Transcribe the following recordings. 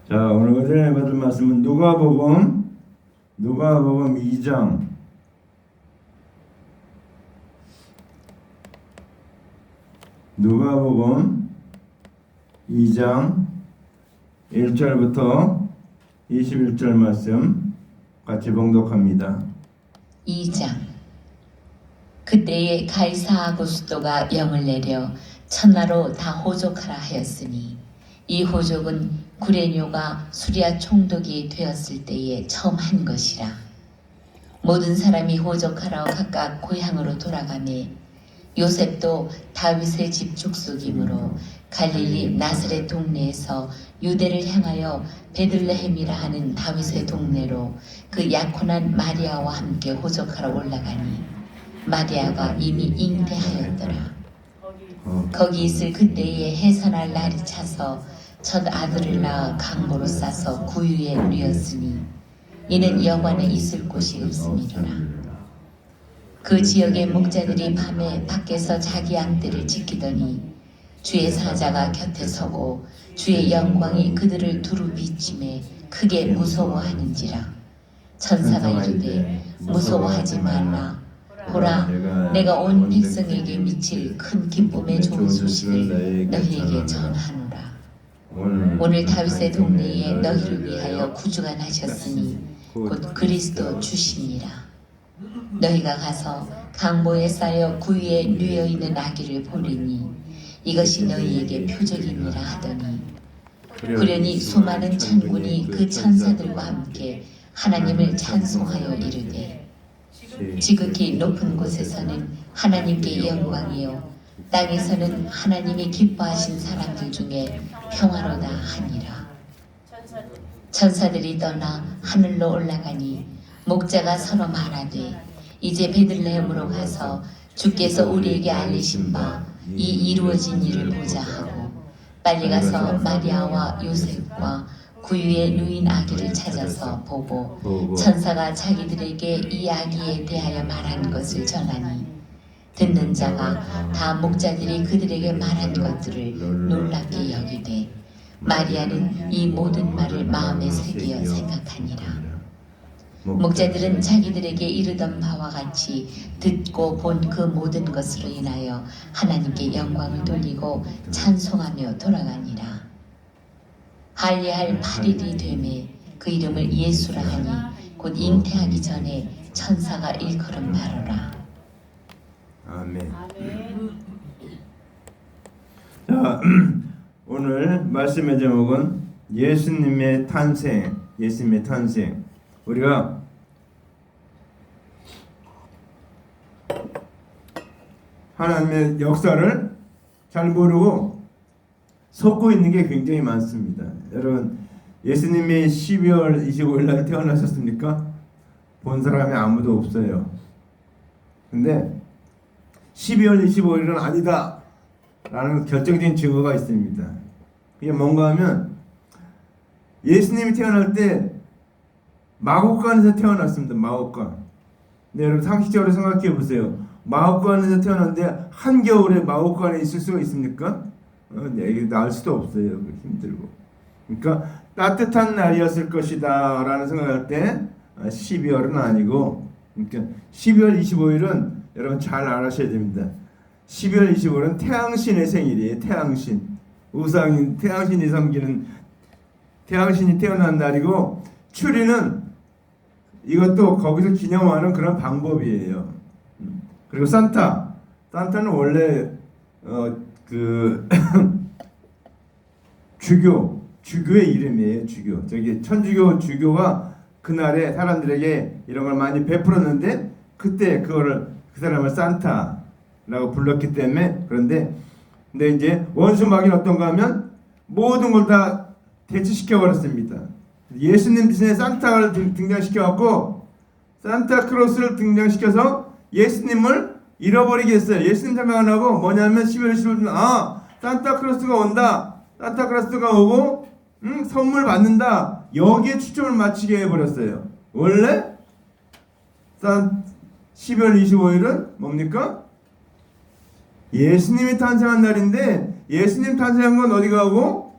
자, 오늘 은혜 받을 말씀은 누가복음 2장 누가복음 2장 1절부터 21절 말씀 같이 봉독합니다. 2장. 그때에 가이사 아구스도가 영을 내려 천하로 다 호족하라 하였으니 이 호족은 구레뇨가 수리아 총독이 되었을 때에 처음 한 것이라. 모든 사람이 호족하러 각각 고향으로 돌아가매 요셉도 다윗의 집 족속이므로 갈릴리 나사렛 동네에서 유대를 향하여 베들레헴이라 하는 다윗의 동네로 그 약혼한 마리아와 함께 호족하러 올라가니 마리아가 이미 잉태하였더라. 거기 있을 그때에 해산할 날이 차서 첫 아들을 낳아 강모로 싸서 구유에 누였으니 이는 여관에 있을 곳이 없음이로라. 그 지역의 목자들이 밤에 밖에서 자기 양떼를 지키더니 주의 사자가 곁에 서고 주의 영광이 그들을 두루 비침에 크게 무서워하는지라. 천사가 이르되 무서워하지 말라. 보라, 내가 온 백성에게 미칠 큰 기쁨의 좋은 소식을 너희에게 전하노라. 오늘 다윗의 동네에 너희를 위하여 구주가 나셨으니 곧 그리스도 주시니라. 너희가 가서 강보에 쌓여 구유에 누여 있는 아기를 보리니 이것이 너희에게 표적이니라 하더니 그러니 수많은 천군이 그 천사들과 함께 하나님을 찬송하여 이르되 지극히 높은 곳에서는 하나님께 영광이요 땅에서는 하나님이 기뻐하신 사람들 중에 평화로다 하니라. 천사들이 떠나 하늘로 올라가니 목자가 서로 말하되 이제 베들레헴으로 가서 주께서 우리에게 알리신 바 이 이루어진 일을 보자 하고 빨리 가서 마리아와 요셉과 구유에 누인 아기를 찾아서 보고 천사가 자기들에게 이 아기에 대하여 말한 것을 전하니 듣는 자가 다 목자들이 그들에게 말한 것들을 놀랍게 여기되 마리아는 이 모든 말을 마음에 새기어 생각하니라. 목자들은 자기들에게 이르던 바와 같이 듣고 본 그 모든 것으로 인하여 하나님께 영광을 돌리고 찬송하며 돌아가니라. 할례할 8일이 되매 그 이름을 예수라 하니 곧 잉태하기 전에 천사가 일컬은 바로라. 아멘. 자, 오늘 말씀의 제목은 예수님의 탄생. 우리가 하나님의 역사를 잘 모르고 속고 있는 게 굉장히 많습니다. 여러분, 예수님이 12월 25일 날 태어나셨습니까? 본 사람이 아무도 없어요. 근데 12월 25일은 아니다 라는 결정적인 증거가 있습니다. 그게 뭔가 하면 예수님이 태어날 때 마곡간에서 태어났습니다. 마곡간. 네, 여러분 상식적으로 생각해 보세요. 마곡간에서 태어났는데 한겨울에 마곡간에 있을 수가 있습니까? 애기 낳을 수도 없어요. 힘들고. 그러니까 따뜻한 날이었을 것이다 라는 생각할 때 12월은 아니고, 그러니까 12월 25일은 여러분 잘 알아셔야 됩니다. 12월 25일은 태양신의 생일이에요. 태양신. 우상인 태양신이 섬기는 태양신이 태어난 날이고, 추리는 이것도 거기서 기념하는 그런 방법이에요. 그리고 산타는 원래 그 주교의 이름이에요. 저기 주교가 그날에 사람들에게 이런 걸 많이 베풀었는데 그때 그 사람을 산타라고 불렀기 때문에. 근데 이제 원수마귀는 어떤가 하면 모든 걸 다 대치시켜 버렸습니다. 예수님 대신에 산타를 등장시켜갖고 산타크로스를 등장시켜서 예수님을 잃어버리게 했어요. 예수님 생각 안 하고 뭐냐면 12월 15일 산타크로스가 온다. 산타크로스가 오고 선물 받는다. 여기에 초점을 맞추게 해버렸어요. 원래 12월 25일은 뭡니까? 예수님이 탄생한 날인데 예수님 탄생한 건 어디 가고?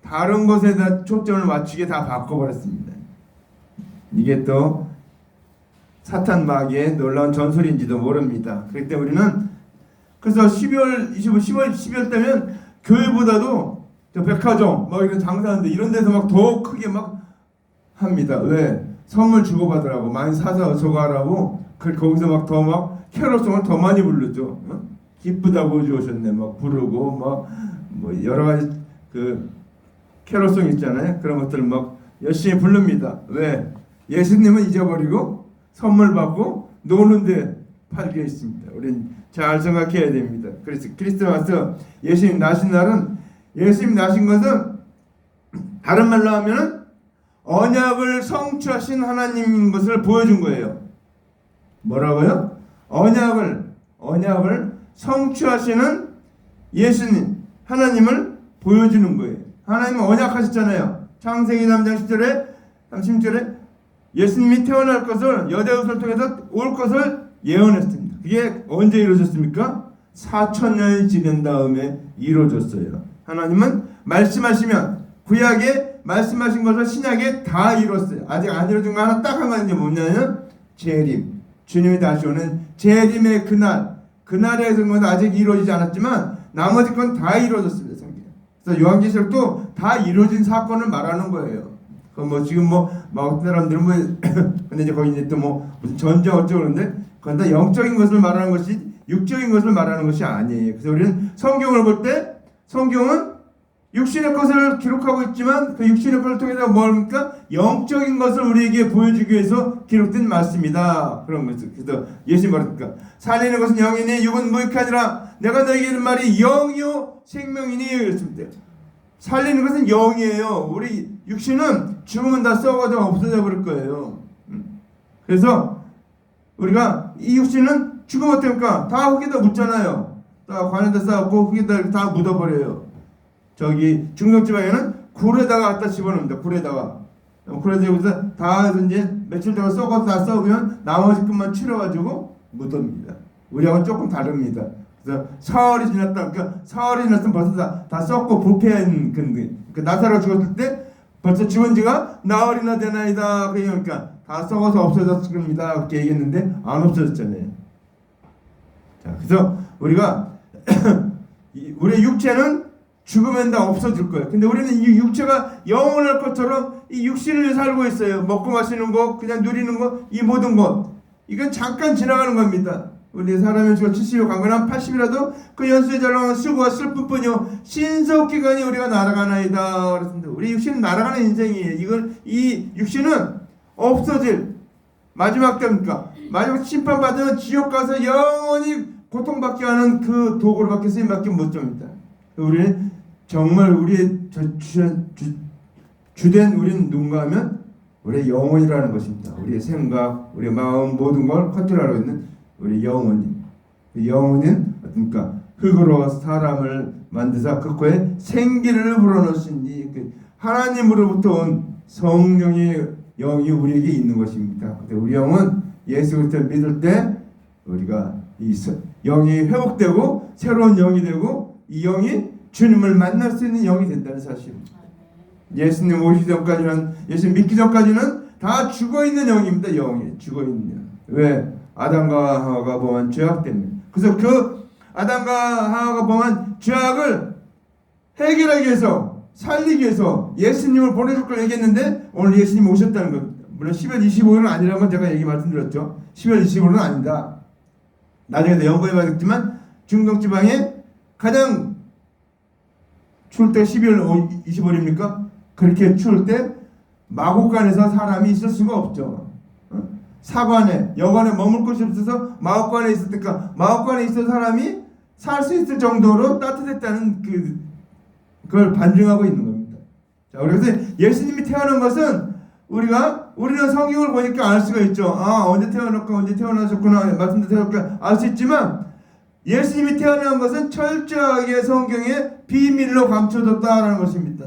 다른 것에다 초점을 맞추게 다 바꿔버렸습니다. 이게 또 사탄 마귀의 놀라운 전술인지도 모릅니다. 그렇기 때문에 우리는 그래서 12월 되면 교회보다도 저 백화점 막 이런 장사하는데 이런 데서 막 더 크게 막 합니다. 왜? 선물 주고받으라고 많이 사서 저거 하라고 거기서 막 더 막 캐롤송을 더 많이 부르죠. 어? 기쁘다고 오셨네 막 부르고 막 뭐 여러 가지 그 캐롤송 있잖아요. 그런 것들을 막 열심히 부릅니다. 왜? 예수님은 잊어버리고 선물 받고 노는데 팔겨 있습니다. 우린 잘 생각해야 됩니다. 그래서 크리스마스 예수님 나신 날은 예수님 나신 것은 다른 말로 하면은 언약을 성취하신 하나님인 것을 보여준 거예요. 뭐라고요? 언약을 성취하시는 예수님 하나님을 보여주는 거예요. 하나님은 언약하셨잖아요. 창세기 3장 10절에 36절에 예수님이 태어날 것을 여자옷을 통해서 올 것을 예언했습니다. 그게 언제 이루어졌습니까? 4,000년이 지난 다음에 이루어졌어요. 하나님은 말씀하시면 구약에 말씀하신 것을 신약에 다 이뤘어요. 아직 안 이루어진 거 하나 딱 한 가지 뭐냐면 재림. 주님이 다시 오는 재림의 그날에 건 아직 이루어지지 않았지만 나머지 건 다 이루어졌습니다. 성경. 그래서 요한계시록도 다 이루어진 사건을 말하는 거예요. 뭐 지금 막 사람들은 뭐 근데 이제 거기 이제 또 뭐 무슨 전쟁 어쩌고 그러는데 그건 다 영적인 것을 말하는 것이 육적인 것을 말하는 것이 아니에요. 그래서 우리는 성경을 볼 때 성경은 육신의 것을 기록하고 있지만 그 육신의 것을 통해서 뭡니까? 영적인 것을 우리에게 보여주기 위해서 기록된 말씀이다. 그런 거죠. 그래서 예수님 말합니까? 살리는 것은 영이니 육은 무익하니라. 내가 너에게 이르는 말이 영이요 생명이니 그랬습니다. 살리는 것은 영이에요. 우리 육신은 죽으면 다 썩어져 없어져 버릴 거예요. 그래서 우리가 이 육신은 죽으면 어떡합니까? 다 흙에다 묻잖아요. 다 관에다 쌓고 흙에다 다 묻어버려요. 저기 중동지방에는 굴에다가 갖다 집어넣습니다. 굴에다가 여기서 다 이제 며칠 동안 썩어서 다 썩으면 나머지 것만 추려가지고 묻습니다. 우리하고는 조금 다릅니다. 그래서 사흘이 지났다. 그러니까 사흘이 지났으면 벌써 다 썩고 부패한 그 나사로가 죽었을 때 벌써 죽은 지가 나흘이나 되나이다. 그러니까 다 썩어서 없어졌을 겁니다. 그렇게 얘기했는데 안 없어졌잖아요. 자, 그래서 우리가 우리의 육체는 죽으면 다 없어질 거예요. 근데 우리는 이 육체가 영원할 것처럼 이 육신을 살고 있어요. 먹고 마시는 거, 그냥 누리는 거, 이 모든 것. 이건 잠깐 지나가는 겁니다. 우리 사람의 수가 70여 강건한 80이라도 그 연수에 잘나가는 수고와 슬픔뿐이요 신속기간이 우리가 날아가나이다. 그렇습니다. 우리 육신은 날아가는 인생이에요. 이 육신은 없어질 마지막 때입니까? 마지막 심판받으면 지옥 가서 영원히 고통받게 하는 그 도구로밖에 쓰임밖에 못 줍니다. 우리는 정말 우리의 주된 우리는 누군가 하면 우리의 영혼이라는 것입니다. 우리의 생각, 우리의 마음 모든 걸 컨트롤하고 있는 우리 영혼이. 그 영혼은 어떻습니까? 흙으로 사람을 만드사 그 코에 생기를 불어넣으시니 그 하나님으로부터 온 성령의 영이 우리에게 있는 것입니다. 우리 영은 예수 그리스도를 믿을 때 우리가 이 영이 회복되고 새로운 영이 되고 이 영이 주님을 만날 수 있는 영이 된다는 사실입니다. 예수님 오시기 전까지는 예수님 믿기 전까지는 다 죽어있는 영입니다. 영이 죽어있는 영. 왜? 아담과 하와가 범한 죄악 때문에. 그래서 그 아담과 하와가 범한 죄악을 해결하기 위해서 살리기 위해서 예수님을 보내줄 걸 얘기했는데 오늘 예수님 오셨다는 겁니다. 물론 10월 25일은 아니라는 건 제가 말씀드렸죠. 10월 25일은 아니다. 나중에도 연구해 봐야겠지만 중동지방에 가장 추울 때 12월 25일입니까? 그렇게 추울 때 마곡간에서 사람이 있을 수가 없죠. 사관에 여관에 머물 곳이 없어서 마곡간에 있었으니까 마곡간에 있던 사람이 살 수 있을 정도로 따뜻했다는 그걸 반증하고 있는 겁니다. 자, 그래서 예수님이 태어난 것은 우리는 성경을 보니까 알 수가 있죠. 아, 언제 태어났고 언제 태어나셨구나 말씀드렸고 알 수 있지만 예수님이 태어난 것은 철저하게 성경에 비밀로 감춰졌다라는 것입니다.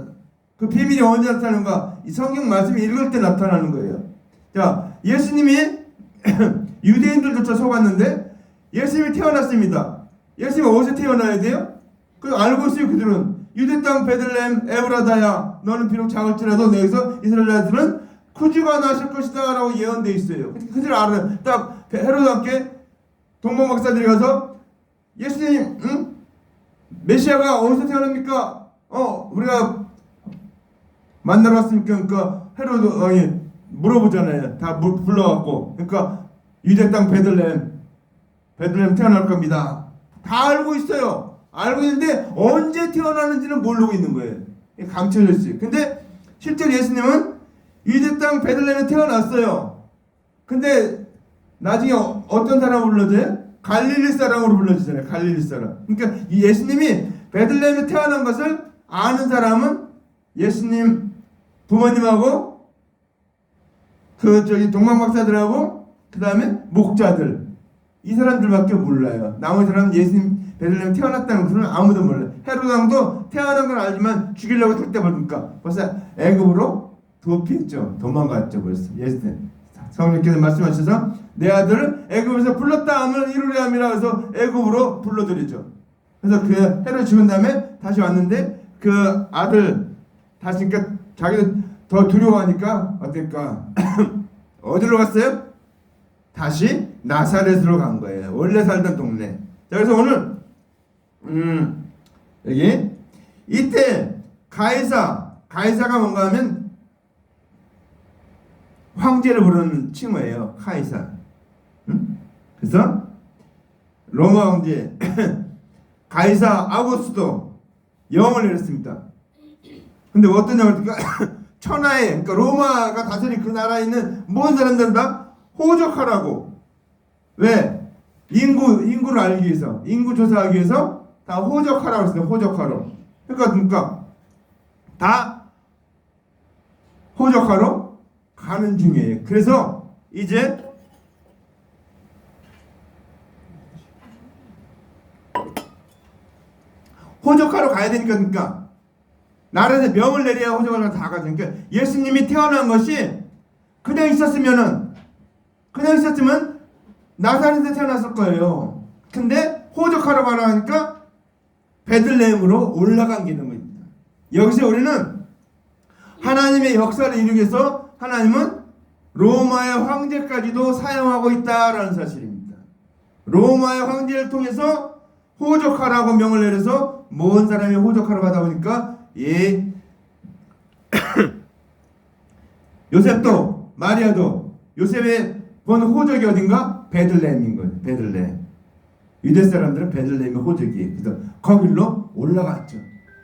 그 비밀이 언제 나타나는가? 이 성경 말씀이 읽을 때 나타나는 거예요. 자, 예수님이 유대인들조차 속았는데 예수님이 태어났습니다. 예수님이 어디서 태어나야 돼요? 그 알고 있어요. 그들은 유대 땅 베들레헴 에브라다야 너는 비록 작을지라도 너에서 이스라엘 아들은 구주가 나실 것이다 라고 예언되어 있어요. 그들 알아요. 딱 헤로드 함께 동방 박사들이 가서 예수님 메시아가 어디서 태어납니까? 우리가 만나러 왔으니까 그러니까 헤로드 왕이 물어보잖아요. 다 불러갖고 그러니까 유대 땅 베들레헴 태어날 겁니다. 다 알고 있어요. 알고 있는데 언제 태어나는지는 모르고 있는 거예요. 감춰져 있어요. 근데 실제로 예수님은 유대 땅 베들레헴에 태어났어요. 근데 나중에 어떤 사람을 불러줘요? 갈릴리 사람으로 불러주잖아요. 갈릴리 사람. 그러니까 이 예수님이 베들레헴에 태어난 것을 아는 사람은 예수님 부모님하고 동방 박사들하고 그 다음에 목자들 이 사람들밖에 몰라요. 나머지 사람은 예수님 베들레헴 태어났다는 것을 아무도 몰라요. 헤로드 왕도 태어난 건 알지만 죽이려고 택대 보니까 벌써 애굽으로 도피했죠. 도망갔죠. 벌써 예수님 성령께서 말씀하셔서 내 아들을 애굽에서 불렀다 함을 이루려 함이라 해서 애굽으로 불러들이죠. 그래서 그 헤로드 죽은 다음에 다시 왔는데 그 아들 다시 그러니까 자기도 더 두려워하니까 어떨까? 어디로 갔어요? 다시 나사렛으로 간 거예요. 원래 살던 동네. 자, 그래서 오늘 여기 이때 가이사가 뭔가 하면 황제를 부르는 칭호예요. 카이사. 그래서 로마 황제 가이사 아우구스도 영을 내렸습니다. 근데 어떤 영을 그러니까 천하에 그러니까 로마가 다스린 그 나라에 있는 모든 사람들은 다 호적하라고. 왜? 인구를 알기 위해서, 인구 조사하기 위해서 다 호적하라고 했어요. 호적하러. 그러니까 다 호적하러 가는 중이에요. 그래서 이제 호적하러 가야 되니까 그러니까 나라에서 명을 내려야 호적하러 다 가죠. 그러니까 예수님이 태어난 것이 그냥 있었으면 나사렛에 태어났을 거예요. 근데 호적하러 가라 하니까 베들레헴으로 올라간 게 있는 겁니다. 여기서 우리는 하나님의 역사를 이루기 위해서 하나님은 로마의 황제까지도 사용하고 있다라는 사실입니다. 로마의 황제를 통해서 호적하라고 명을 내려서 모든 사람이 호적하러 가다 보니까 요셉도 마리아도 요셉의 본 호적이 어딘가? 베들레헴인 거예요. 베들레헴. 유대 사람들은 베들레헴의 호적이에요. 그래서 거길로 올라갔죠.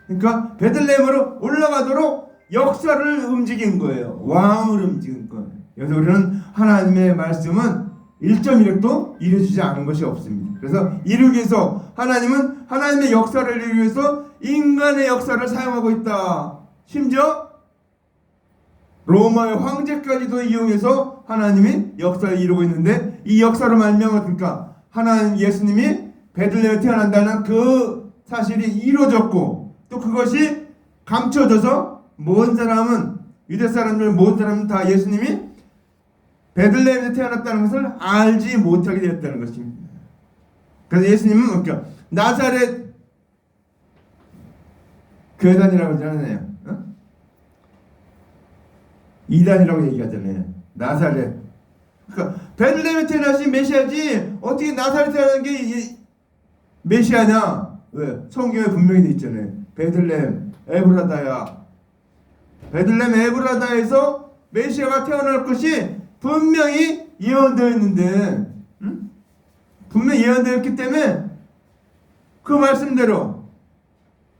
그러니까 베들레헴으로 올라가도록 역사를 움직인 거예요. 왕을 움직인 거예요. 그래서 우리는 하나님의 말씀은 1.1획도 이루어지지 않은 것이 없습니다. 그래서 이루기 위해서 하나님은 하나님의 역사를 이루기 위해서 인간의 역사를 사용하고 있다. 심지어 로마의 황제까지도 이용해서 하나님이 역사를 이루고 있는데 이 역사로 말미암았으니까 하나님 예수님이 베들레헴에 태어난다는 그 사실이 이루어졌고 또 그것이 감춰져서 모든 사람은 유대 사람들 모든 사람은 다 예수님이 베들레헴에 태어났다는 것을 알지 못하게 되었다는 것입니다. 그래서 예수님은 그러니까 나사렛 교단이라고 하잖아요. 이단이라고 얘기하잖아요. 나사렛. 그러니까 베들레헴에 태어나신 메시아지 어떻게 나사렛에 태어난 게 메시아냐? 왜? 성경에 분명히 돼 있잖아요. 베들레헴 에브라다야. 베들레헴 에브라다에서 메시아가 태어날 것이 분명히 예언되어 있는데, 분명히 예언되었기 때문에 그 말씀대로,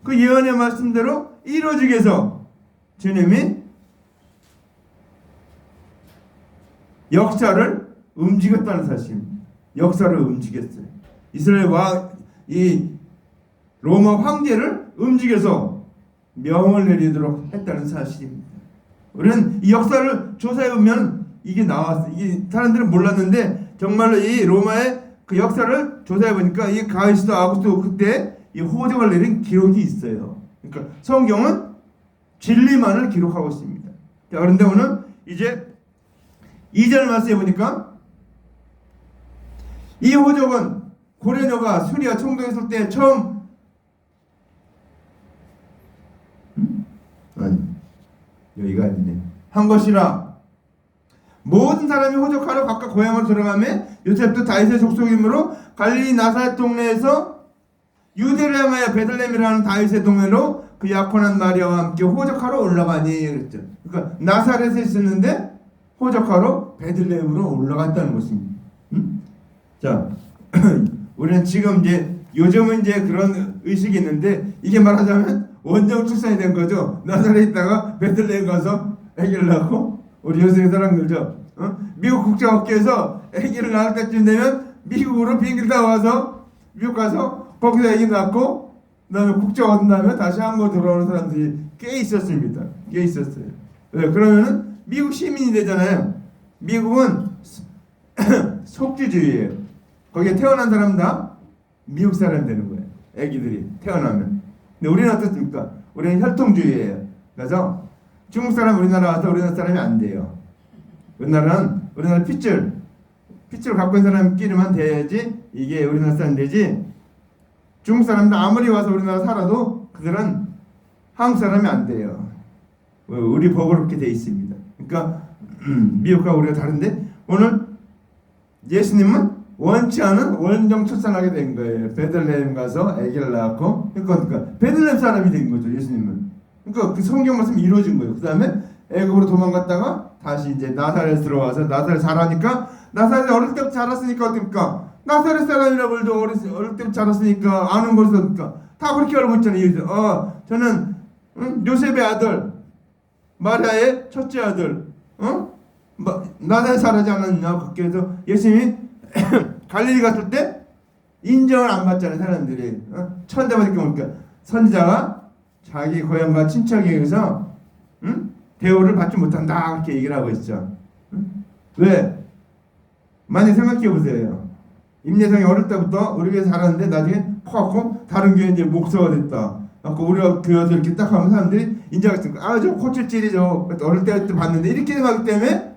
그 예언의 말씀대로 이루어지기 위해서 주님이 역사를 움직였다는 사실입니다. 역사를 움직였어요. 이스라엘 이 로마 황제를 움직여서 명을 내리도록 했다는 사실입니다. 우리는 이 역사를 조사해 보면 이게 나왔어요. 이 사람들은 몰랐는데 정말로 이 로마의 그 역사를 조사해 보니까 이 가이사도 아구스도 그때 이 호적을 내린 기록이 있어요. 그러니까 성경은 진리만을 기록하고 있습니다. 자, 그런데 오늘 이제 2절 말씀해 보니까 이 호적은 고레뇨가 수리아 총독했을 때 처음 여기가 아니네. 한 것이라 모든 사람이 호적하러 각각 고향으로 들어가매 요셉도 다윗의 족속이므로 갈릴리 나사렛 동네에서 유대를 향하여 베들레헴이라는 다윗의 동네로 그 약혼한 마리아와 함께 호적하러 올라가니 그랬죠. 그러니까 나사렛에 있었는데 호적하러 베들레헴으로 올라갔다는 것입니다. 자, 우리는 지금 이제 요즘은 이제 그런 의식이 있는데 이게 말하자면 원정 출산이 된 거죠. 나사렛에 있다가 베들레헴 가서 아기를 낳고 우리 요새 사람들죠. 미국 국제학교에서 아기를 낳을 때쯤 되면 미국으로 비행기 타고 와서 미국 가서 거기서 아기 낳고 그다음에 국적 얻은 다음에 다시 한국 돌아오는 사람들이 꽤 있었습니다. 꽤 있었어요. 왜? 그러면은 미국 시민이 되잖아요. 미국은 속주주의예요. 거기에 태어난 사람 다 미국 사람이 되는 거예요. 아기들이 태어나면. 근데 우리는 어떻습니까? 우리는 혈통주의예요. 그래서 중국 사람 우리나라 와서 우리나라 사람이 안 돼요. 우리나라 핏줄 갖고 있는 사람끼리만 돼야지 이게 우리나라 사람이 되지. 중국 사람들 아무리 와서 우리나라 살아도 그들은 한국 사람이 안 돼요. 우리 법으로 그렇게 돼 있습니다. 그러니까 미국과 우리가 다른데 오늘 예수님은 원치 않은 원정 출산하게 된 거예요. 베들레헴 가서 아기를 낳고 그러니까 베들레헴 사람이 된 거죠. 예수님은. 그러니까 그 성경 말씀이 이루어진 거예요. 그 다음에 애굽으로 도망갔다가 다시 이제 나사렛 들어와서 나사렛 자라니까 나사렛 어릴 때부터 자랐으니까 어떻습니까? 나사렛 사람이라고 해도 어릴 때부터 자랐으니까 아는 것이 어떻습니까? 다 그렇게 알고 있잖아요. 저는 요셉의 아들 마리아의 첫째 아들 나사렛 살아지 않았냐. 그렇게 해서 예수님이 갈릴리 갔을 때 인정을 안 받잖아요. 사람들이 천대받을 경우니까 선지자가 자기 고향과 친척에 의해서 대우를 받지 못한다 그렇게 얘기를 하고 있죠. 왜? 많이 생각해 보세요. 임예성이 어릴 때부터 우리 교회 살았는데 나중에 커갖고 다른 교회 이제 목사가 됐다. 그래서 우리가 교회에서 이렇게 딱 하면 사람들이 인정했을 거야. 저 코칠질이죠. 어릴 때부터 봤는데 이렇게 하기 때문에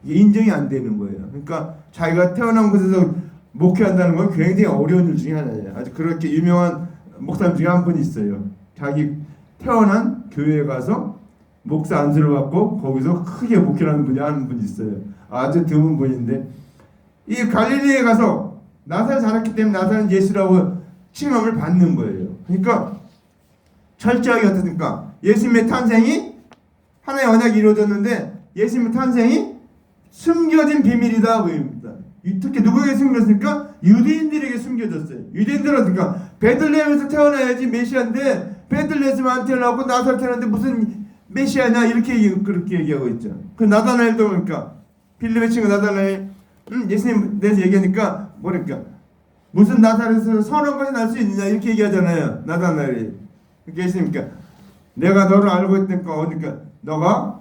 이게 인정이 안 되는 거예요. 그러니까 자기가 태어난 곳에서 목회한다는 건 굉장히 어려운 일 중에 하나예요. 아주 그렇게 유명한 목사님 중에 한 분이 있어요. 자기 태어난 교회에 가서 목사 안수를 받고 거기서 크게 목회하는 분이 한 분 있어요. 아주 드문 분인데 이 갈릴리에 가서 나사렛 자랐기 때문에 나사렛 예수라고 칭함을 받는 거예요. 그러니까 철저하게 어떻습니까? 예수님의 탄생이 하나의 언약이 이루어졌는데 예수님의 탄생이 숨겨진 비밀이다 보입니다. 특히 누구에게 숨겼습니까? 유대인들에게 숨겨졌어요. 유대인들은 그러니까 베들레헴에서 태어나야지 메시아인데 베들레헴에서 안 태어나고 나사렛 태어났는데 무슨 메시아냐 이렇게 그렇게 얘기하고 있죠. 그 나다나엘도 그러니까 빌립의 친구 나다나엘 예수님 대해서 얘기하니까 뭐랄까 무슨 나사렛에서 선한 것이 날 수 있느냐 이렇게 얘기하잖아요. 나다나엘이 그렇게 했으니까 내가 너를 알고 있다니까 그러니까 너가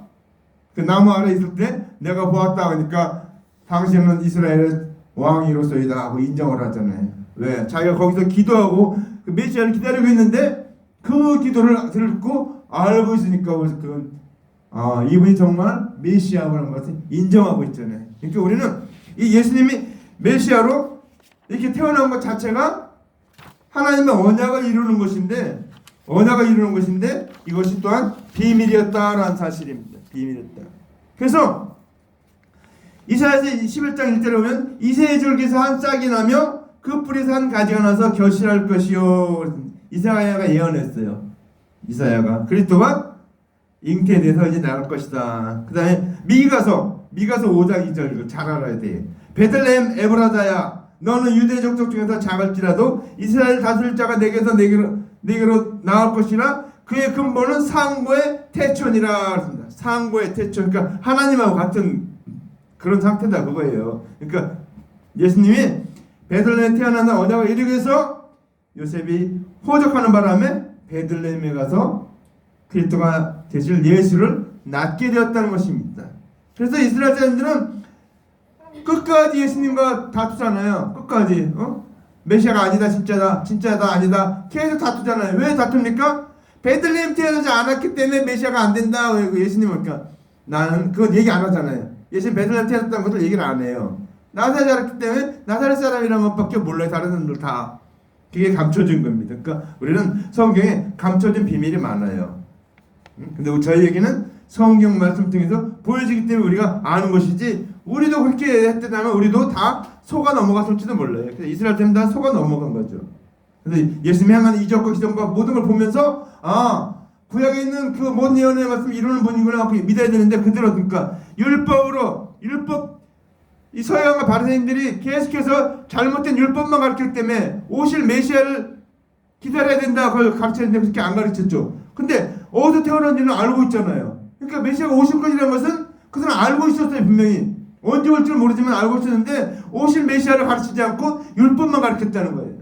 그 나무 아래 있을 때 내가 보았다 하니까 당신은 이스라엘의 왕이로서이다 하고 인정을 하잖아요. 왜? 자기가 거기서 기도하고 그 메시아를 기다리고 있는데 그 기도를 듣고 알고 있으니까 그건 이분이 정말 메시아라는 것을 인정하고 있잖아요. 그러니까 우리는 이 예수님이 메시아로 이렇게 태어난 것 자체가 하나님의 언약을 이루는 것인데 이것이 또한 비밀이었다라는 사실입니다. 비밀이었다. 그래서 이사야서 11장 1절에 보면 이새의 줄기에서 한 싹이 나며 그 뿌리에서 한 가지가 나서 결실할 것이요. 이사야가 예언했어요. 이사야가 그리스도가 잉태돼서 이제 나올 것이다. 그 다음에 미가서 5장 2절 잘 알아야 돼. 베들레헴 에브라다야 너는 유대 족속 중에서 작을지라도 이스라엘 다스릴 자가 내게로 나올 것이라 그의 근본은 상고의 태초니라 그랬습니다. 상고의 태초 그러니까 하나님하고 같은 그런 상태다 그거예요. 그러니까 예수님이 베들레헴에 태어난다 언약을 이루기 위해서 요셉이 호적하는 바람에 베들레헴에 가서 그리스도가 되실 예수를 낳게 되었다는 것입니다. 그래서 이스라엘 사람들은 끝까지 예수님과 다투잖아요. 끝까지 메시아가 아니다 진짜다 아니다 계속 다투잖아요. 왜 다툽니까? 베들레헴 태어나지 않았기 때문에 메시아가 안 된다. 예수님은 그러니까 나는 그건 얘기 안 하잖아요. 예수님 베들레헴 태어났다는 것을 얘기를 안 해요. 나사렛 자랐기 때문에 나사렛 사람이라는 것밖에 몰라요. 다른 사람들 다 그게 감춰진 겁니다. 그러니까 우리는 성경에 감춰진 비밀이 많아요. 근데 저희에게는 성경 말씀 통해서 보여지기 때문에 우리가 아는 것이지, 우리도 그렇게 했다면 우리도 다 속아 넘어갔을지도 몰라요. 그래서 이스라엘 때는 다 속아 넘어간 거죠. 그래서 예수님이 행한 이적과 기적과 모든 걸 보면서 구약에 있는 그 모든 예언의 말씀이 이루는 분이구나 하고 믿어야 되는데, 그대로 그러니까 율법 이 서양과 바리새인들이 계속해서 잘못된 율법만 가르쳤기 때문에 오실 메시아를 기다려야 된다 그걸 가르쳤는데 그렇게 안 가르쳤죠. 근데 어디서 태어난지는 알고 있잖아요. 그러니까 메시아가 오실 것이라는 것은 그 사람 알고 있었어요. 분명히 언제 올 줄 모르지만 알고 있었는데 오실 메시아를 가르치지 않고 율법만 가르쳤다는 거예요.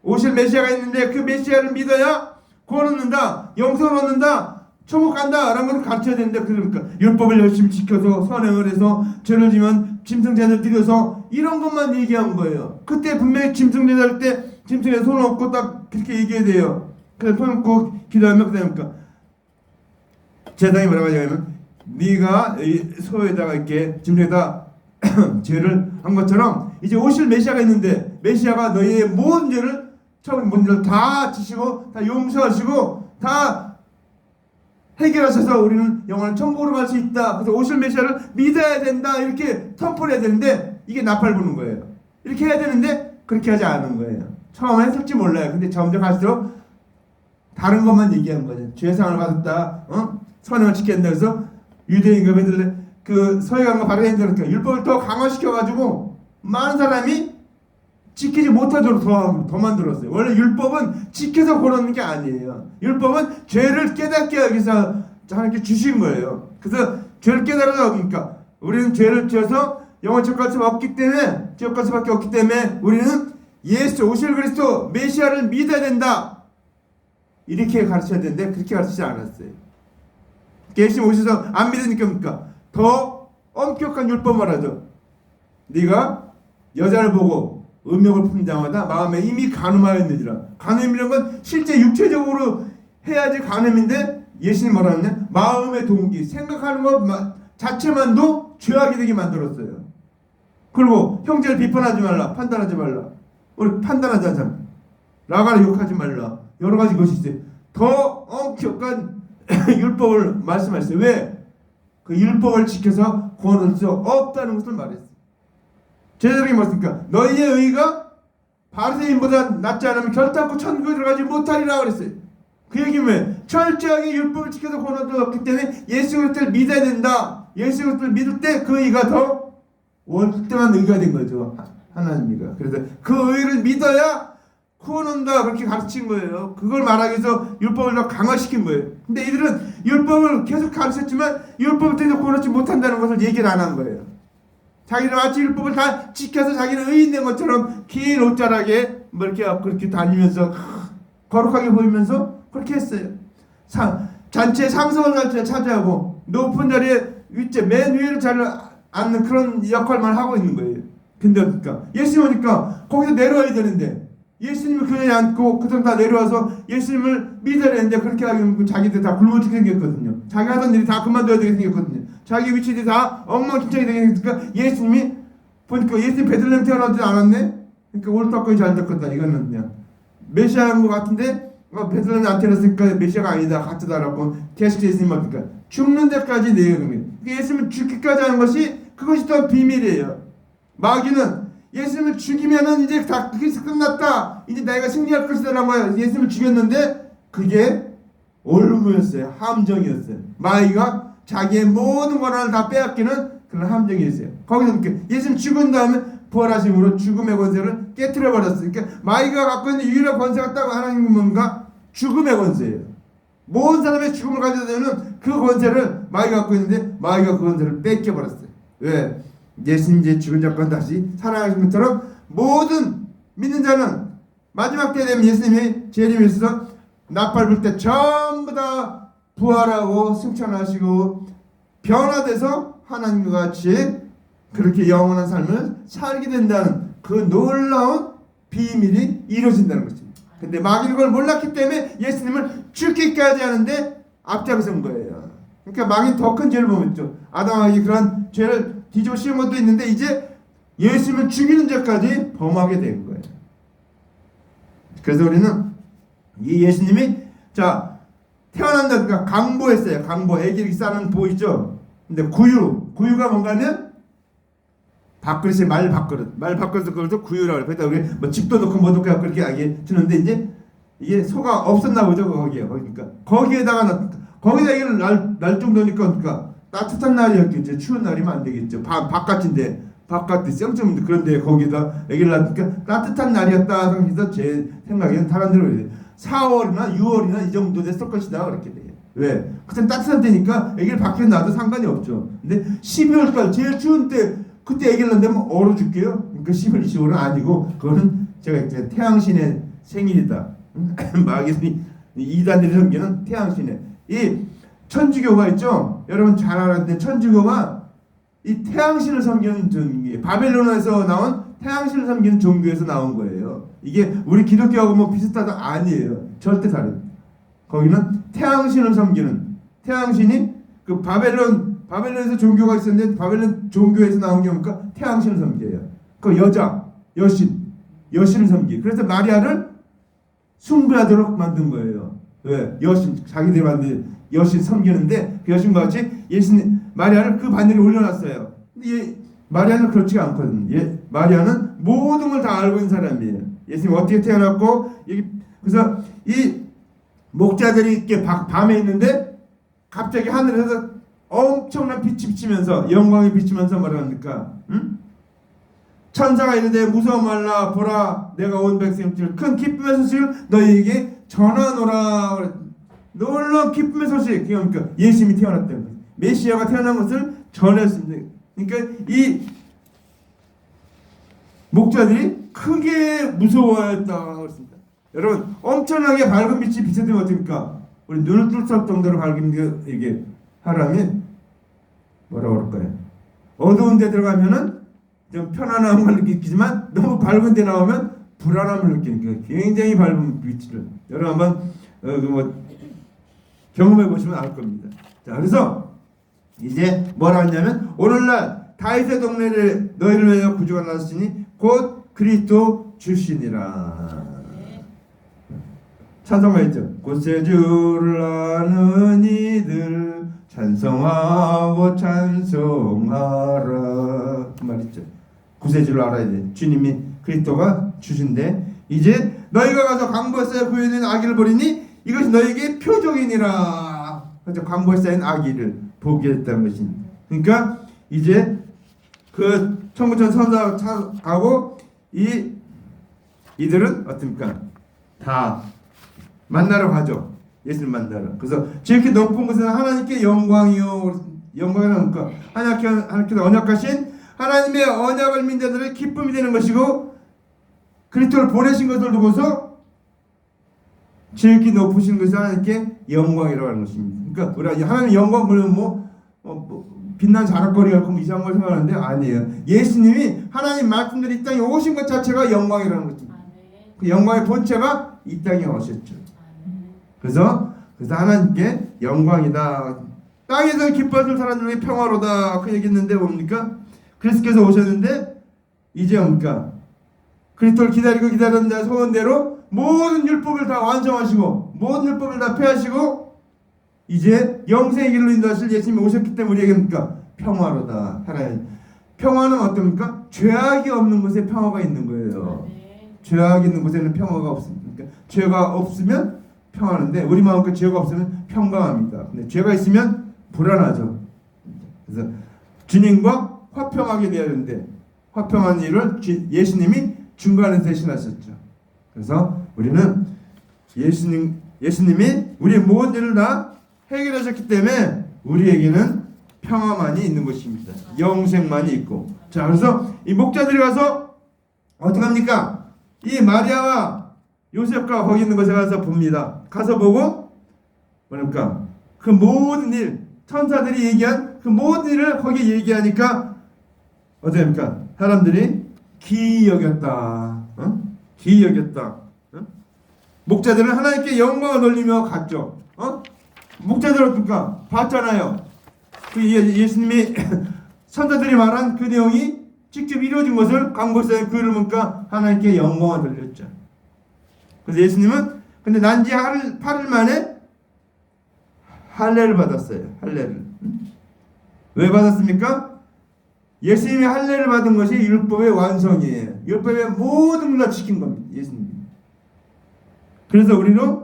오실 메시아가 있는데 그 메시아를 믿어야 구원 얻는다, 영생을 얻는다, 천국 간다 라는 것을 가르쳐야 되는데, 그러니까 율법을 열심히 지켜서 선행을 해서 죄를 지면 짐승제를 드려서 이런 것만 얘기한 거예요. 그때 분명히 짐승제를 할 때 짐승에 손 얹고 딱 그렇게 얘기해야 돼요. 그래서 손 얹고 기도하면 그다음에 제사장이 뭐라고 하냐면, 네가 이 소에다가 이렇게 짐승에다 죄를 한 것처럼 이제 오실 메시아가 있는데, 메시아가 너희의 모든 죄를 다 지시고 다 용서하시고 다 해결하셔서 우리는 영원한 천국으로 갈 수 있다. 그래서 오실 메시아를 믿어야 된다. 이렇게 선포를 해야 되는데 이게 나팔 부는 거예요. 이렇게 해야 되는데 그렇게 하지 않은 거예요. 처음에 했을지 몰라요. 근데 점점 갈수록 다른 것만 얘기한 거죠. 죄상을 받았다, 선행을 지켜야 된다. 그래서 유대인과 베들레 그 서기관과 바리새인들 율법을 더 강화시켜가지고 많은 사람이 지키지 못하도록 더 만들었어요. 원래 율법은 지켜서 걸어놓는 게 아니에요. 율법은 죄를 깨닫게 하기 위해서 하나님께 주신 거예요. 그래서 죄를 깨달아서, 그러니까 우리는 죄를 지어서 영원 지옥 갈 수 없기 때문에, 지옥 갈 수밖에 없기 때문에 우리는 예수 오실 그리스도 메시아를 믿어야 된다, 이렇게 가르쳐야 되는데 그렇게 가르치지 않았어요. 예수님 오셔서 안 믿으니까 그러니까 더 엄격한 율법을 하죠. 네가 여자를 보고 음욕을 품자마자 마음에 이미 간음하였느니라. 간음이라는 건 실제 육체적으로 해야지 간음인데, 예수님 뭐라 하냐? 마음의 동기, 생각하는 것 자체만도 죄악이 되게 만들었어요. 그리고 형제를 비판하지 말라, 판단하지 말라. 우리 판단하지 않잖아. 나가라 욕하지 말라. 여러 가지 것이 있어요. 더 엄격한 율법을 말씀하셨어요. 왜? 그 율법을 지켜서 구원할 수 없다는 것을 말했어요. 제자들이 뭐였습니까? 너희의 의가 바리새인보다 낫지 않으면 결단코 천국에 들어가지 못하리라 그랬어요. 그 얘기는 왜? 철저하게 율법을 지켜서 구원할 수 없기 때문에 예수 그리스도를 믿어야 된다. 예수 그리스도를 믿을 때 그 의가 더 월등한 의가 된 거죠. 하나님이가. 그래서 그 의를 믿어야 구원한다, 그렇게 가르친 거예요. 그걸 말하기 위해서 율법을 더 강화시킨 거예요. 근데 이들은 율법을 계속 가르쳤지만 율법을 통해서 구원하지 못한다는 것을 얘기를 안 한 거예요. 자기는 마치 율법을 다 지켜서 자기는 의인된 것처럼 긴 옷자락에 뭐 이렇게 그렇게 다니면서 거룩하게 보이면서 그렇게 했어요. 잔치에 상석을 차지하고 높은 자리에 맨 위를 잘 앉는 그런 역할만 하고 있는 거예요. 근데 그러니까 예수님 오니까 거기서 내려와야 되는데, 예수님을 그 자리에 앉고 그 사람 다 내려와서 예수님을 믿어야 되는데, 그렇게 하면 자기들 다 굶어 죽게 생겼거든요. 자기 하던 일이 다 그만둬야 되게 생겼거든요. 자기 위치들이 다 엉망진창이 되게 생겼으니까 예수님이 보니까 예수님 베들레헴 태어나지 않았네? 그러니까 옳다고 잘 됐거든. 이거는 그냥 메시아인 것 같은데 베들레헴에 안 태어났으니까 메시아가 아니다, 가짜다라고 계속 예수님 말니까 죽는 데까지 내용입니다. 예수님을 죽기까지 하는 것이, 그것이 더 비밀이에요. 마귀는 예수님을 죽이면은 이제 다 끝났다, 이제 내가 승리할 것이다라고 해요. 예수님을 죽였는데 그게 올무였어요. 함정이었어요. 마귀가 자기의 모든 권한을 다 빼앗기는 그런 함정이었어요. 거기서 예수님 죽은 다음에 부활하심으로 죽음의 권세를 깨트려 버렸어요. 그러니까 마귀가 갖고 있는 유일한 권세가 딱 하나님은 뭔가 죽음의 권세예요. 모든 사람의 죽음을 가져다 되는 그 권세를 마귀가 갖고 있는데, 마귀가 그 권세를 뺏겨 버렸어요. 왜? 예수님 이제 죽은 자건 다시 살아가신 것처럼 모든 믿는 자는 마지막 때 되면 예수님이 재림에 있어서 나팔 불 때 전부 다 부활하고 승천하시고 변화돼서 하나님과 같이 그렇게 영원한 삶을 살게 된다는 그 놀라운 비밀이 이루어진다는 것입니다. 근데 마귀는 그걸 몰랐기 때문에 예수님을 죽기까지 하는데 앞장선 거예요. 그러니까 마귀는 더 큰 죄를 범했죠. 아담에게 그런 죄를 뒤집어 씌운 것도 있는데, 이제 예수님을 죽이는 죄까지 범하게 된 거예요. 그래서 우리는 이 예수님이 태어난다. 그러니까 강보했어요. 강보. 애기 싸는 보 있죠. 근데 구유가 뭔가면 밥그릇이 말 밥그릇을 그래서 구유라고 그래서 우리 뭐 집도 넣고 뭐 넣고 그렇게 얘기 주는데 이제 이게 소가 없었나 보죠. 거기에. 그러니까 거기에다가 이걸 날 정도니까 그러니까 따뜻한 날이었겠죠. 추운 날이면 안 되겠죠. 바깥인데 바깥에 쌩쯤 그런데 거기다 애기를 낳으니까 따뜻한 날이었다. 그래서 제 생각에는 사람들은 4월이나 6월이나 이 정도 됐을 것이다 그렇게 돼요. 왜? 그때 따뜻한 때니까 애기를 밖에 놔도 상관이 없죠. 근데 12월달 제일 추운 때 그때 애기를 낳으면 얼어 죽게요. 그러니까 10월, 20월은 아니고 그거는 제가 이제 태양신의 생일이다. 마귀들이 이단들이 섬기는 태양신의 이 천주교가 있죠. 여러분 잘 알았는데 천주교가 이 태양신을 섬기는 종교, 바벨론에서 나온 태양신을 섬기는 종교에서 나온 거예요. 이게 우리 기독교하고 뭐 비슷하다 아니에요. 절대 다릅니다. 거기는 태양신을 섬기는 태양신이 그 바벨론에서 종교가 있었는데 바벨론 종교에서 나온 게 뭡니까? 태양신을 섬겨요. 그 여신을 섬기. 그래서 마리아를 숭배하도록 만든 거예요. 왜? 여신 자기들이 만든 여신 섬기는데 그 여신과 같이 예수님 마리아를 그 바늘에 올려놨어요. 근데 마리아는 그렇지가 않거든요. 마리아는 모든 걸 다 알고 있는 사람이에요. 예수님 어떻게 태어났고 그래서 이 목자들이 이렇게 밤에 있는데 갑자기 하늘에서 엄청난 빛이 비치면서 영광이 비치면서 뭐랍니까? 응? 천사가 이르되 무서워 말라 보라 내가 온 백성들 큰 기쁨의 소식을 너희에게 전하노라. 놀라운 기쁨의 소식. 그러니까 예수님이 태어났다는 거예요. 메시아가 태어난 것을 전했습니다. 그러니까 이 목자들이 크게 무서워했다 그랬습니다. 여러분 엄청나게 밝은 빛이 비춰지면 어떻습니까? 우리 눈을 뚫을 정도로 밝은 게 이게 사람이 뭐라고 그럴까요? 어두운 데 들어가면은 좀 편안함을 느끼지만 너무 밝은 데 나오면 불안함을 느끼는 거예요. 굉장히 밝은 빛을 여러분 한번 경험해 보시면 알 겁니다. 자, 그래서 이제 뭐라 했냐면 오늘날 다윗의 동네를 너희를 위하여 구주가 나셨으니 곧 그리스도 주시니라. 찬송가 있죠. 곧새 주를 아는 이들 찬송하고 찬송하라 그 말 있죠. 구세주를 알아야 돼. 주님이 그리스도가 주신데 이제 너희가 가서 강보에 쌓여 구해낸 아기를 보리니 이것이 너희에게 표적이니라. 그래서 강보에 쌓인 아기를 보게 했다는 것입니다. 그러니까 이제 그 천부천 선사 가고 이들은 어떻습니까? 다 만나러 가죠. 예수님 만나러. 그래서 지극히 높은 곳에서 하나님께 영광이요. 영광이라는 거. 하나님께 언약하신 하나님의 언약을 믿는 자들의 기쁨이 되는 것이고 그리스도를 보내신 것을 두고서 지극히 높으신 것이 하나님께 영광이라고 하는 것입니다. 그러니까 우리가 하나님 영광 보면 빛난 자락거리 같고 이상한 걸 생각하는데 아니에요. 예수님이 하나님 말씀대로 이 땅에 오신 것 자체가 영광이라는 것입니다. 그 영광의 본체가 이 땅에 오셨죠. 그래서 하나님께 영광이다. 땅에서 기뻐하는 사람들에게 평화로다. 그 얘기했는데 뭡니까? 그리스도께서 오셨는데 이제 뭡니까? 그리스도를 기다리는 자 소원대로 모든 율법을 다 완성하시고 모든 율법을 다 폐하시고 이제 영생의 길로 인도하실 예수님이 오셨기 때문에 우리에게 뭡니까? 평화로다. 하나님. 평화는 어떻습니까? 죄악이 없는 곳에 평화가 있는 거예요. 죄악이 있는 곳에는 평화가 없습니다. 그러니까 죄가 없으면 평화는데 우리 마음껏 죄가 없으면 평강합니다. 근데 죄가 있으면 불안하죠. 그래서 주님과 화평하게 되어야 되는데 화평한 일을 예수님이 중간에 대신하셨죠. 그래서 우리는 예수님이 우리의 모든 일을 다 해결하셨기 때문에 우리에게는 평화만이 있는 것입니다. 영생만이 있고. 자, 그래서 이 목자들이 가서 어떻게 합니까? 이 마리아와 요셉과 거기 있는 것에 가서 봅니다. 가서 보고 뭐랄까 그 모든 일 천사들이 얘기한 그 모든 일을 거기 얘기하니까 어떻게 합니까? 사람들이 기이 여겼다. 기이 여겼다. 목자들은 하나님께 영광을 돌리며 갔죠. 목자들 어떻습니까? 봤잖아요. 그 예수님이 선자들이 말한 그 내용이 직접 이루어진 것을 강보사에 그 이름으니까 하나님께 영광을 돌렸죠. 그래서 예수님은 근데 난지 8일 만에 할례를 받았어요. 할례를. 왜 받았습니까? 예수님이 할례를 받은 것이 율법의 완성이에요. 율법의 모든 걸 다 지킨 겁니다. 예수님이. 그래서 우리는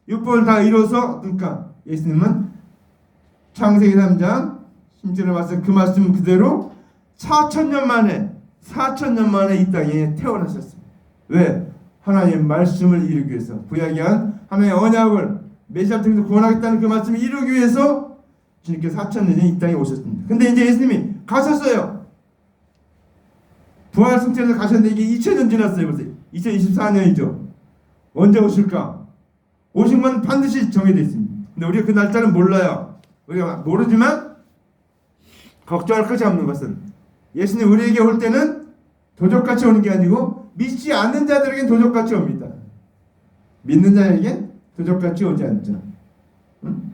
율법을 다 이뤄서, 그러니까 예수님은 창세기 3장 10절에 말씀, 그 말씀 그대로 4,000년 만에 이 땅에 태어나셨습니다. 왜? 하나님의 말씀을 이루기 위해서, 구약한 하나님의 언약을 메시아를 통해서 구원하겠다는 그 말씀을 이루기 위해서 주님께서 4,000년에 이 땅에 오셨습니다. 근데 이제 예수님이 가셨어요. 부활 승천에서 가셨는데 이게 2000년 지났어요. 벌써 2024년이죠. 언제 오실까? 오신 건 반드시 정해져 있습니다. 근데 우리가 그 날짜는 몰라요. 우리가 모르지만 걱정할 것이 없는 것은, 예수님 우리에게 올 때는 도적같이 오는 게 아니고 믿지 않는 자들에겐 도적같이 옵니다. 믿는 자에겐 도적같이 오지 않죠. 응?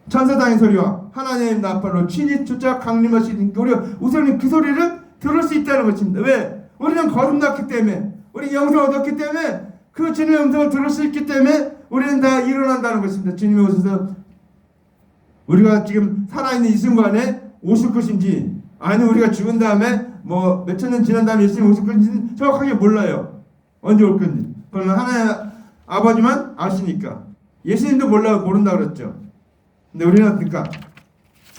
천사장의 소리와 하나님의 나팔로 친히 쫓아 강림하시니까 우리가 우선 그 소리를 들을 수 있다는 것입니다. 왜? 우리는 거듭났기 때문에, 우리 영생을 얻었기 때문에, 그 주님의 음성을 들을 수 있기 때문에 우리는 다 일어난다는 것입니다. 주님이 오셔서 우리가 지금 살아있는 이 순간에 오실 것인지, 아니 우리가 죽은 다음에 뭐 몇천 년 지난 다음에 예수님 오실 것인지는 정확하게 몰라요. 언제 올 건지. 그러나 하나님 아버지만 아시니까. 예수님도 모른다 그랬죠. 근데 우리는 그러니까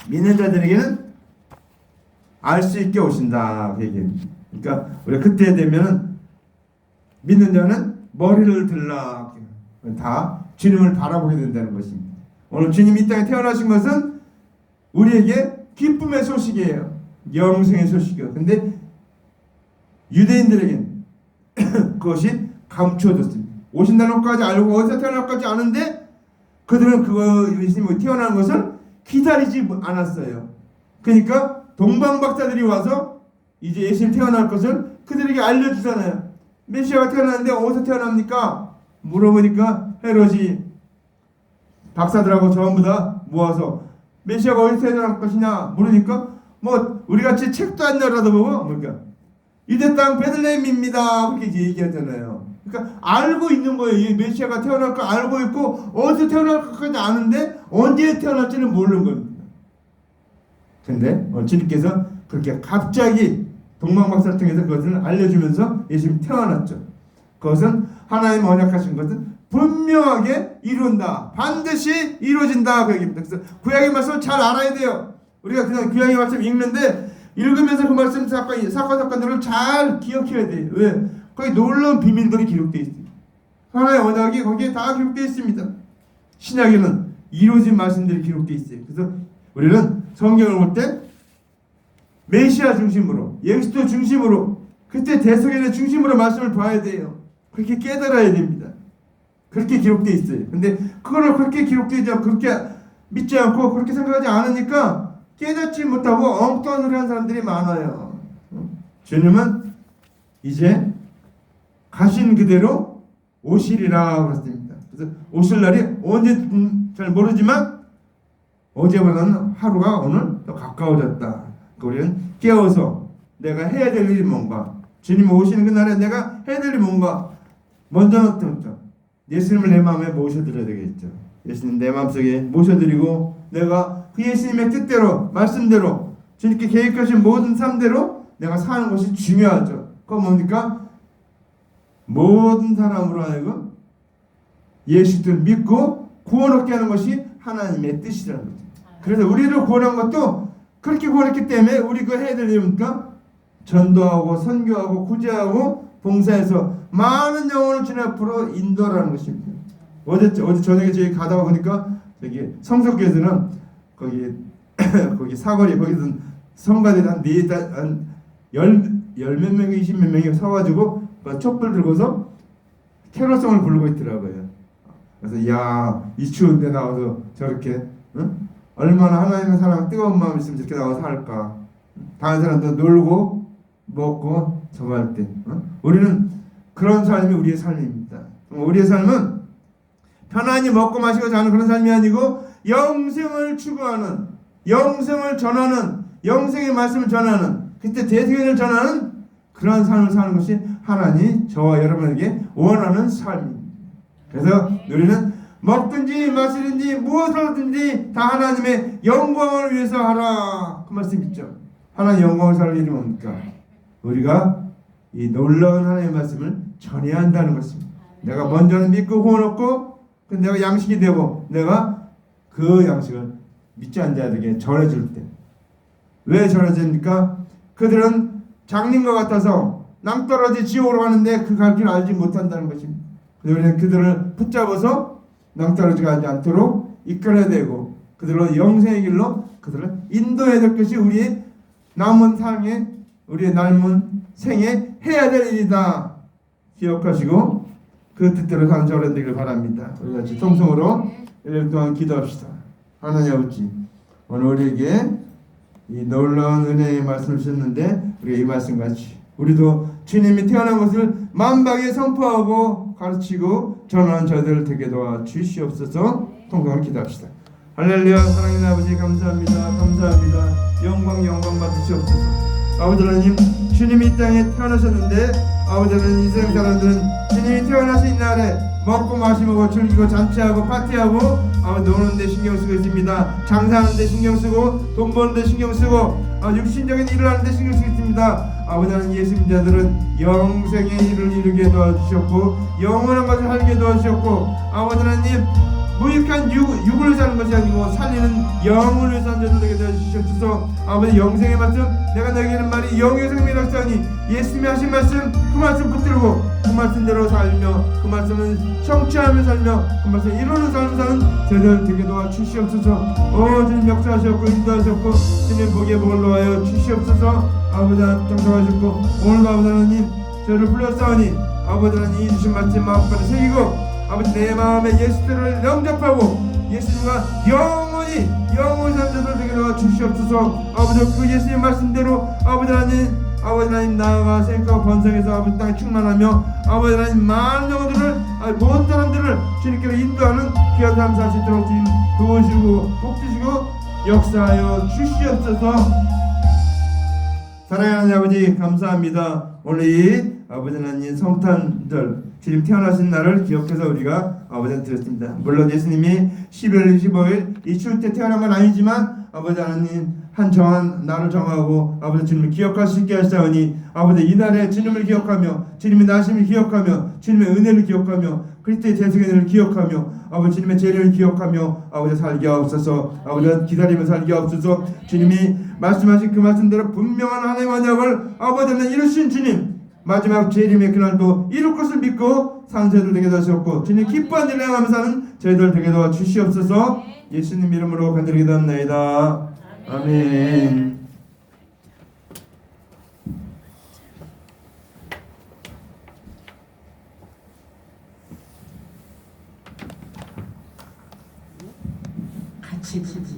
믿는 자들에게는 알 수 있게 오신다 그 얘기입니다. 그러니까 우리가 그때 되면은 믿는 자는 머리를 들라 다 주님을 바라보게 된다는 것입니다. 오늘 주님이 이 땅에 태어나신 것은 우리에게 기쁨의 소식이에요. 영생의 소식이에요. 근데 유대인들에게는 그것이 감추어졌습니다. 오신다는 것까지 알고 어디서 태어날 것까지 아는데 그들은 그거 예수님이 태어난 것을 기다리지 않았어요. 그러니까 동방박사들이 와서 이제 예수님 태어날 것을 그들에게 알려주잖아요. 메시아가 태어났는데 어디서 태어납니까? 물어보니까 헤롯이 박사들하고 전부 다 모아서 메시아가 어디서 태어날 것이냐 물으니까 뭐 우리같이 책도 안 열어다보고 그러니까 유대 땅 베들레헴입니다 그렇게 이제 얘기하잖아요. 그러니까 알고 있는 거예요. 이 메시아가 태어날 거 알고 있고 어디서 태어날 것까지 아는데 언제 태어날지는 모르는 겁니다. 근데 주님께서 그렇게 갑자기 동방박사를 통해서 그것을 알려주면서 예수님이 태어났죠. 그것은 하나님 언약하신 것은 분명하게 이룬다. 반드시 이루어진다. 그 얘기입니다. 그래서 구약의 말씀을 잘 알아야 돼요. 우리가 그냥 구약의 말씀 읽는데 읽으면서 그 말씀 사건들을 잘 기억해야 돼요. 왜? 거기 놀라운 비밀들이 기록되어 있어요. 하나의 언약이 거기에 다 기록되어 있습니다. 신약에는 이루어진 말씀들이 기록되어 있어요. 그래서 우리는 성경을 볼 때 메시아 중심으로, 예수도 중심으로, 그때 대속인의 중심으로 말씀을 봐야 돼요. 그렇게 깨달아야 됩니다. 그렇게 기록되어 있어요. 근데 그거를 그렇게 기록되지 않고 그렇게 믿지 않고 그렇게 생각하지 않으니까 깨닫지 못하고 엉뚱한 소리 하는 사람들이 많아요. 주님은 이제 가신 그대로 오시리라 그랬습니다. 그래서 오실 날이 언제 잘 모르지만 어제보다는 하루가 오늘 더 가까워졌다. 우리는 깨어서 내가 해야 될 일이 뭔가, 주님 오시는 그날에 내가 해야 될 일이 뭔가, 먼저는 예수님을 내 마음에 모셔드려야 되겠죠. 예수님 내 마음속에 모셔드리고 내가 그 예수님의 뜻대로 말씀대로 주님께 계획하신 모든 삶대로 내가 사는 것이 중요하죠. 그건 뭡니까? 모든 사람으로 하여금 예수를 믿고 구원 얻게 하는 것이 하나님의 뜻이라는 거죠. 그래서 우리를 구원한 것도 그렇게 구원했기 때문에 우리 그 해야 될 일입니까? 전도하고 선교하고 구제하고 봉사해서 많은 영혼을 주님 앞으로 인도하라는 것입니다. 어제 저녁에 저희 가다가 보니까 저기 성석교에서는 거기 사거리 거기서 성가대들 한 열몇 명이 20몇 명이 서가지고 촛불 들고서 캐롤송을 부르고 있더라고요. 그래서 야, 이 추운데 나와서 저렇게 응? 얼마나 하나님의 사랑 뜨거운 마음이 있으면 저렇게 나와서 할까. 다른 사람도 놀고 먹고 저거 할 때 우리는 그런 삶이 우리의 삶입니다. 우리의 삶은 편안히 먹고 마시고 자는 그런 삶이 아니고 영생을 추구하는, 영생을 전하는, 영생의 말씀을 전하는, 그때 대세계를 전하는 그런 삶을 사는 것이 하나님 저와 여러분에게 원하는 삶입니다. 그래서 우리는 먹든지 마시든지 무엇을 하든지 다 하나님의 영광을 위해서 하라. 그 말씀 있죠. 하나님 영광을 살 일이 뭡니까? 우리가 이 놀라운 하나님의 말씀을 전해야 한다는 것입니다. 내가 먼저는 믿고 구원 얻고 내가 양식이 되고 내가 그 양식을 믿지 않는 자들에게 전해줄 때. 왜 전해집니까? 그들은 장님과 같아서 낭떠러지 지옥으로 가는데 그 갈 길을 알지 못한다는 것입니다. 우리는 그들을 붙잡아서 낭떠러지 가지 않도록 이끌어야 되고 그들로 영생의 길로 그들을 인도해야 될 것이 우리의 남은 삶에 우리의 남은 생에 해야 될 일이다. 기억하시고 그 뜻대로 사는 저를 되기를 바랍니다. 우리 같이 통성으로 1년 동안 기도합시다. 하나님 아버지, 오늘 우리에게 이 놀라운 은혜의 말씀을 주셨는데 우리가 이 말씀같이 우리도 주님이 태어난 것을 만방에 선포하고 가르치고 전하는 저희들 되게 도와 주시옵소서. 통성으로 기도합시다. 할렐루야. 사랑하는 아버지 감사합니다. 감사합니다. 영광 받으시옵소서. 아버지 하나님, 주님이 이 땅에 태어나셨는데 아버지 하나님, 인생 사람들은 주님이 태어나신 날에 먹고 마시고 즐기고 잔치하고 파티하고 아버지 노는 데 신경 쓰고 있습니다. 장사하는 데 신경 쓰고 돈 버는 데 신경 쓰고 육신적인 일을 하는 데 신경 쓰고 있습니다. 아버지 하나님, 예수 믿자들은 영생의 일을 이루게 도와주셨고 영원한 것을 살게 도와주셨고 아버지 하나님, 무익한 육을 사는 것이 아니고 살리는 영을 위해서 저들에게 도와주시옵소서. 아버지, 영생의 말씀 내가 너에게는 말이 영의 생명이라고 하니 예수님이 하신 말씀 그 말씀 붙들고 그 말씀대로 살며 그 말씀을 성취하며 살며 그 말씀을 이루는 삶을 사는 저희들 되게 도와주시옵소서. 주님 역사하셨고 인도하셨고 주님 복에 복을 놓아여 주시옵소서. 아버지 하나님 정성하셨고 오늘도 아버지 하나님 저를 불러싸우니 아버지 하나님 이 주신 말씀 마음속에 새기고 아버지 내 마음에 예수를 영접하고 예수님과 영원히 산자들 되게 도와 주시옵소서. 아버지 그 예수의 말씀대로 아버지 하나님 나아가 생각하고 번성해서 아버지 땅에 충만하며 아버지 하나님 많은 영혼들을 모든 사람들을 주님께로 인도하는 귀한 삶 살 수 있도록 주님 도우시고 복 주시고 역사하여 주시옵소서. 사랑하는 아버지 감사합니다. 오늘 이 아버지 하나님 성탄절 주님 태어나신 날을 기억해서 우리가 아버지한테 드렸습니다. 물론 예수님이 12월 25일 이 추울 때 태어난 건 아니지만 아버지 하나님 한 정한 날을 정하고 아버지 주님을 기억할 수 있게 하시다니 아버지 이날에 주님을 기억하며 주님의 나심을 기억하며 주님의 은혜를 기억하며 그리스도의 재승의 은혜를 기억하며 아버지 주님의 재료를 기억하며 아버지 살게 하옵소서. 아버지 기다리며 살게 하옵소서. 주님이 말씀하신 그 말씀대로 분명한 하나님의 언약을 아버지는 이루신 주님 마지막 재림의 그날도 이룰 것을 믿고 사는 저희들 되게 도와주셨고 주님 기뻐한 일을 행하며 사는 저희들 되게 도와주시옵소서. 예수님 이름으로 간절히 기도합나이다. 아멘. 같이 부르자.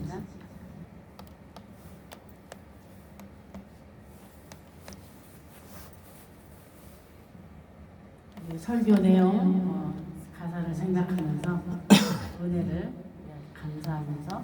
설교 내용 가사를 생각하면서 은혜를 감사하면서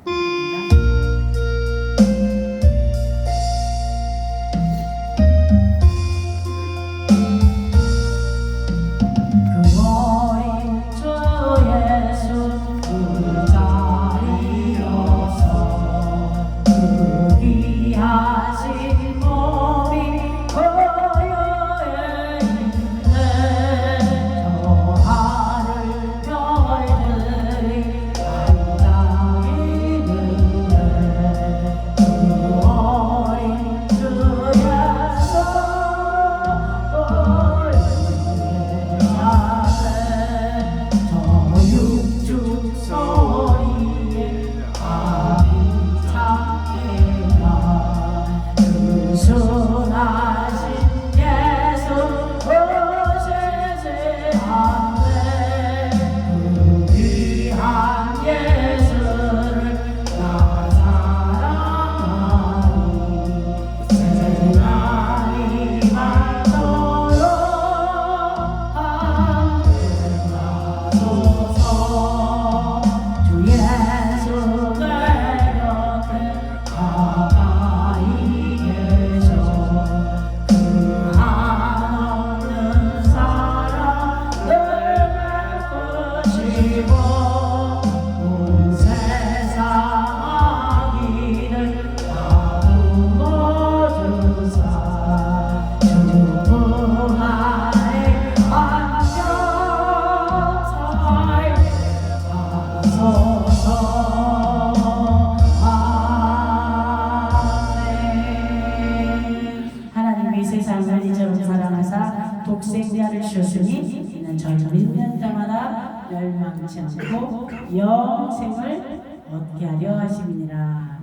주셨으니 이는 저를 믿는 자마다 멸망치 않고 영생을 얻게 하려 하심이니라.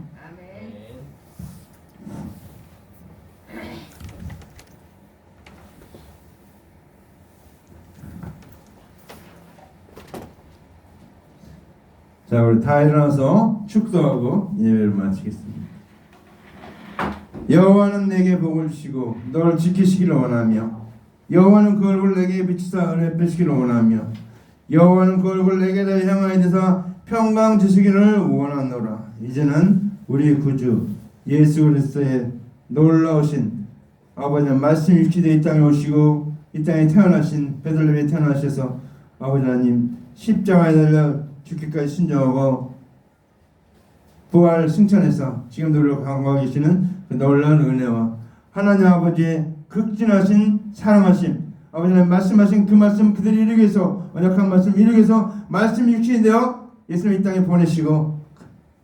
자, 우리 다 일어나서 축도하고 예배를 마치겠습니다. 여호와는 내게 복을 주시고 너를 지키시기를 원하며 여호와는 그 얼굴 내게 비치사 은혜 빼시기를 원하며 여호와는 그 얼굴 내게 다 향하여 드사 평강 주시기를 원하노라. 이제는 우리 구주 예수 그리스도의 놀라우신 아버지 말씀이 육체되어 이 땅에 오시고 이 땅에 태어나신 베들레헴에 태어나셔서 아버지 하나님 십자가에 달려 죽기까지 신정하고 부활 승천해서 지금도 우리를 강구하고 계시는 그 놀라운 은혜와 하나님 아버지의 극진하신 사랑하심, 아버지 하나님 말씀하신 그 말씀 그대로 이루기 위해서 언약한 말씀 이루기 위해서 말씀이 육신이 되어 예수님 이 땅에 보내시고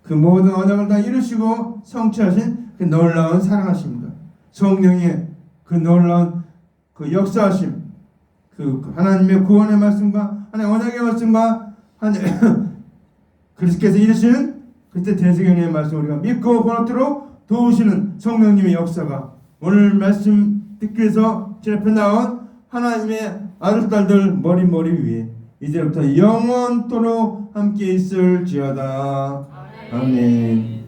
그 모든 언약을 다 이루시고 성취하신 그 놀라운 사랑하심입니다. 성령의 그 놀라운 그 역사하심, 그 하나님의 구원의 말씀과 하나님의 언약의 말씀과 그리스도께서 이루시는 그때 대세경의 말씀 우리가 믿고 번호토록 도우시는 성령님의 역사가 오늘 말씀 듣기 위해서 제 앞에 나온 하나님의 아들 딸들 머리 위에 이제부터 영원토록 함께 있을지어다. 아멘.